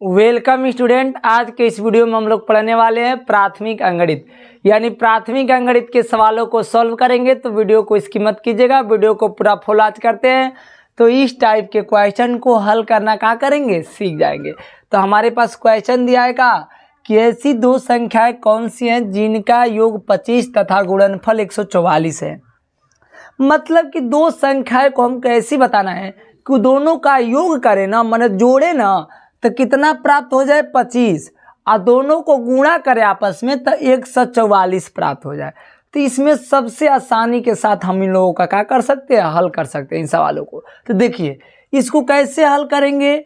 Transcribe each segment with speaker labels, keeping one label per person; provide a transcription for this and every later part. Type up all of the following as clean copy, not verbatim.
Speaker 1: Welcome student. आज के इस वीडियो में हम लोग पढ़ने वाले हैं प्राथमिक अंकगणित, यानी प्राथमिक अंकगणित के सवालों को सॉल्व करेंगे। तो वीडियो को इसकी मत कीजिएगा, वीडियो को पूरा फुल आज करते हैं तो इस टाइप के क्वेश्चन को हल करना कहाँ करेंगे, सीख जाएंगे। तो हमारे पास क्वेश्चन दिया है कि ऐसी दो संख्याएं कौन सी हैं जिनका योग 25 तथा गुणनफल 144 है। मतलब कि दो संख्याएं को हम कैसी बताना है कि दोनों का योग करें ना, मतलब जोड़े ना, तो कितना प्राप्त हो जाए 25, और दोनों को गुणा करें आपस में तो 144 प्राप्त हो जाए। तो इसमें सबसे आसानी के साथ हम इन लोगों का क्या कर सकते हैं, हल कर सकते हैं इन सवालों को। तो देखिए इसको कैसे हल करेंगे।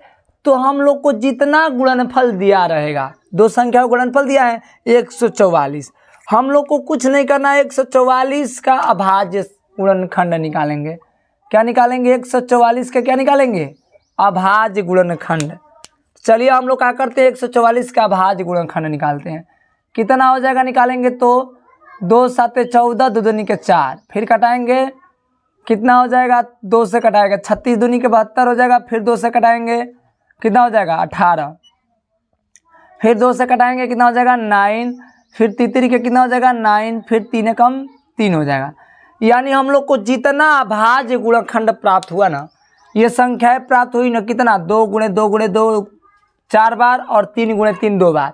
Speaker 1: तो हम लोग को जितना गुणनफल दिया रहेगा, दो संख्या को गुणनफल दिया है 144, हम लोग को कुछ नहीं करना है, 144 का अभाज्य गुणनखंड निकालेंगे। क्या निकालेंगे, 144 का क्या निकालेंगे, अभाज्य गुणनखंड। चलिए हम लोग क्या करते हैं, 144 का अभाज्य गुणनखंड निकालते हैं। कितना हो जाएगा निकालेंगे तो 2 7 14, 2 दूनी के 4, फिर कटाएंगे कितना हो जाएगा, 2 से कटाएगा 36 दूनी के 72 हो जाएगा, फिर 2 से कटाएंगे कितना हो जाएगा 18, फिर 2 से कटाएंगे कितना हो जाएगा 9, फिर तीसरी के कितना हो जाएगा 9, फिर 3 कम 3 हो जाएगा। यानी हम लोग को जितना अभाज्य गुणनखंड प्राप्त हुआ ना, ये संख्याएं प्राप्त हुई ना, कितना 2 गुणे 2 गुणे 2 4 बार और 3 गुणे 3 2 बार।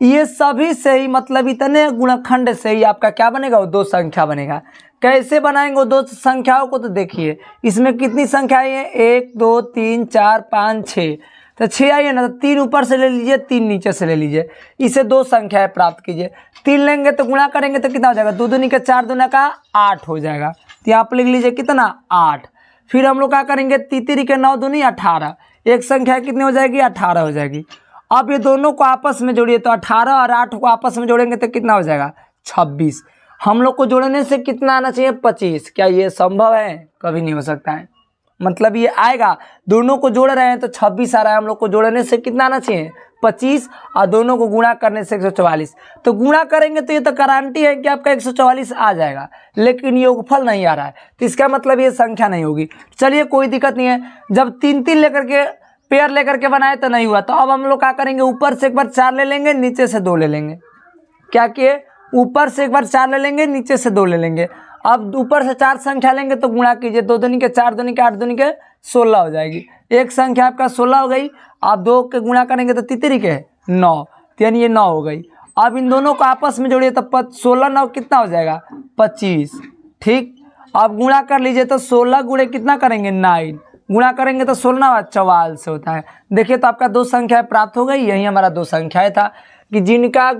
Speaker 1: ये सभी से ही मतलब इतने गुणनखंड से ही आपका क्या बनेगा, वो दो संख्या बनेगा। कैसे बनाएंगे वो दो संख्याओं को, तो देखिए इसमें कितनी संख्याएं हैं, 1 2 3 4 5 6, तो 6 आई है ना, तो 3 ऊपर से ले लीजिए, 3 नीचे से ले लीजिए, इसे दो संख्याएं प्राप्त कीजिए। 3 लेंगे तो गुणा करेंगे तो कितना हो जाएगा, 2 दूनी के 4 दूना का 8 हो जाएगा। तो यहाँ पर लिख लीजिए कितना 8। फिर हम लोग क्या करेंगे, तीसरी के 9 दूनी 18, एक संख्या कितनी हो जाएगी 18 हो जाएगी। अब ये दोनों को आपस में जोड़िए तो 18 और 8 को आपस में जोड़ेंगे तो कितना हो जाएगा 26। हम लोग को जोड़ने से कितना आना चाहिए 25। क्या ये संभव है, कभी नहीं हो सकता है। मतलब ये आएगा, दोनों को जोड़ रहे हैं तो 26 आ रहा है, हम लोग को जोड़ने से कितना आना चाहिए 25, और दोनों को गुणा करने से 144। तो गुणा करेंगे तो ये तो गारंटी है कि आपका 144 आ जाएगा, लेकिन योगफल नहीं आ रहा है, तो इसका मतलब ये संख्या नहीं होगी। चलिए कोई दिक्कत नहीं है, जब 3 लेकर के पेयर लेकर के बनाए तो नहीं हुआ, तो अब हम लोग क्या करेंगे, ऊपर से एक बार 4 ले लेंगे, नीचे से 2 ले लेंगे। क्या किए, ऊपर से एक बार 4 ले लेंगे, नीचे से 2 ले लेंगे। अब ऊपर से 4 संख्या लेंगे तो गुणा कीजिए, 2 दूनी के 4 दूनी के 8 दूनी के 16 हो जाएगी। एक संख्या आपका 16 हो गई, आप 2 के गुणा करेंगे तो तीसरी के 9, यानी ये 9 हो गई। अब इन दोनों को आपस में जोड़िए तो 16 9 कितना हो जाएगा 25। ठीक, अब गुणा कर लीजिए तो 16 गुणे कितना करेंगे 9, गुणा करेंगे तो 16 44 से होता है। देखिए तो आपका दो संख्याएं प्राप्त हो गई। यही हमारा दो संख्याएं था कि जिनका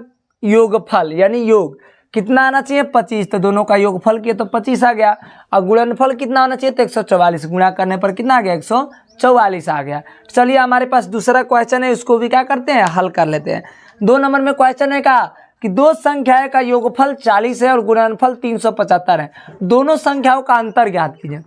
Speaker 1: योगफल यानी योग कितना आना चाहिए 25, तो दोनों का योगफल किए तो 25 आ गया। और गुणनफल कितना आना चाहिए तो 144, गुणा करने पर कितना आ गया 144 आ गया। चलिए हमारे पास दूसरा क्वेश्चन है, उसको भी क्या करते हैं, हल कर लेते हैं। 2 नंबर में क्वेश्चन है कि दो संख्याएं का योगफल 40 है और गुणनफल 375 है, दोनों संख्याओं का अंतर ज्ञात कीजिए।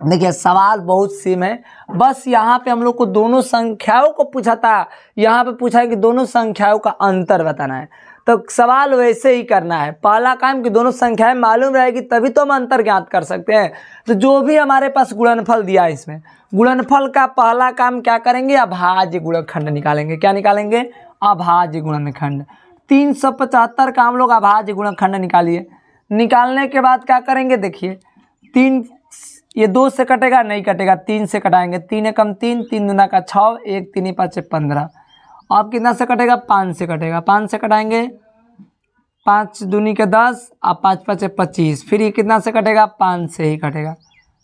Speaker 1: देखिए सवाल बहुत सेम है, बस यहाँ पे हम लोग को दोनों संख्याओं को पूछा था, यहाँ पे पूछा है कि दोनों संख्याओं का अंतर बताना है। तो सवाल वैसे ही करना है, पहला काम कि दोनों संख्याएं मालूम रहेगी तभी तो हम अंतर ज्ञात कर सकते हैं। तो जो भी हमारे पास गुणनफल दिया है, इसमें गुणनफल का पहला काम क्या करेंगे, अभाज्य गुणनखंड निकालेंगे। क्या निकालेंगे, अभाज्य गुणनखंड। 375 का हम लोग अभाज्य गुणनखंड निकालिए। निकालने के बाद क्या करेंगे, देखिए 3 ये 2 से कटेगा नहीं कटेगा, 3 से कटाएंगे, 3 एकम 3, 3 दूना का 6, 1 3 5 15। अब कितना से कटेगा 5 से कटेगा, 5 से कटाएंगे 5 दूनी के 10 और 5 5 25, फिर ये कितना से कटेगा 5 से ही कटेगा।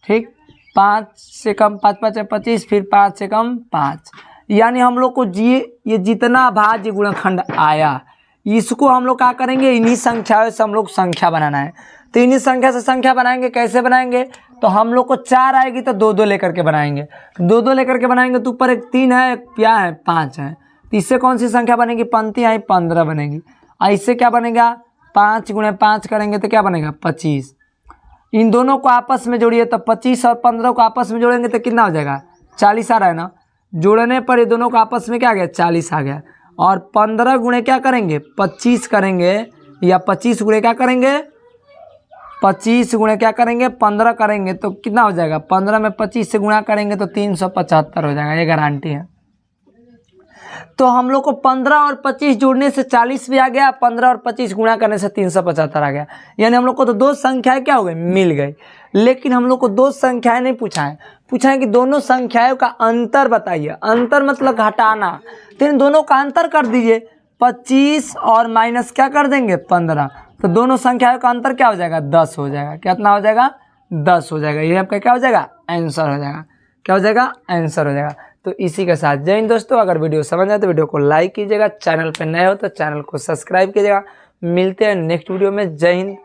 Speaker 1: ठीक, 5 से कम 5 5 25, फिर 5 से कम 5। यानी हम लोग को ये जितना अभाज्य गुणनखंड आया, इसको हम लोग क्या करेंगे, इन्हीं संख्याओं से हम लोग संख्या बनाना है। तो इन्हीं संख्या से संख्या बनाएंगे। कैसे बनाएंगे, तो हम लोग को 4 आएगी तो 2 2 लेकर के बनाएंगे। 2 2 लेकर के बनाएंगे तो ऊपर एक 3 है, एक क्या है 5 है, तो इससे कौन सी संख्या बनेगी, पंक्ति आई 15 बनेगी। और इससे क्या बनेगा, 5 गुणे 5 करेंगे तो क्या बनेगा 25। इन दोनों को आपस में जोड़िए तो 25 और 15 को आपस में जोड़ेंगे तो कितना हो जाएगा 40 आ रहा है ना। जोड़ने पर ये दोनों को आपस में क्या आ गया 40 आ गया। और 15 गुणे क्या करेंगे 25 करेंगे, या 25 गुणे क्या करेंगे 25 गुणे क्या करेंगे 15 करेंगे तो कितना हो जाएगा, 15 में 25 से गुणा करेंगे तो 375 हो जाएगा, ये गारंटी है। तो हम लोग को 15 और 25 जोड़ने से 40 भी आ गया, 15 और 25 गुणा करने से 375 आ गया। यानी हम लोग को तो दो संख्याएं क्या हो गई, मिल गई। लेकिन हम लोग को दो संख्याएं नहीं पूछा है कि दोनों संख्याओं का अंतर बताइए। अंतर मतलब घटाना, तो इन दोनों का अंतर कर दीजिए। 25 और माइनस क्या कर देंगे 15, तो दोनों संख्याओं का अंतर क्या हो जाएगा 10 हो जाएगा। कितना हो जाएगा 10 हो जाएगा। ये आपका क्या हो जाएगा आंसर हो जाएगा। क्या हो जाएगा आंसर हो जाएगा। तो इसी के साथ जय हिंद दोस्तों। अगर वीडियो समझ आए तो वीडियो को लाइक कीजिएगा, चैनल पर नए हो तो चैनल को सब्सक्राइब कीजिएगा। मिलते हैं नेक्स्ट वीडियो में। जय हिंद।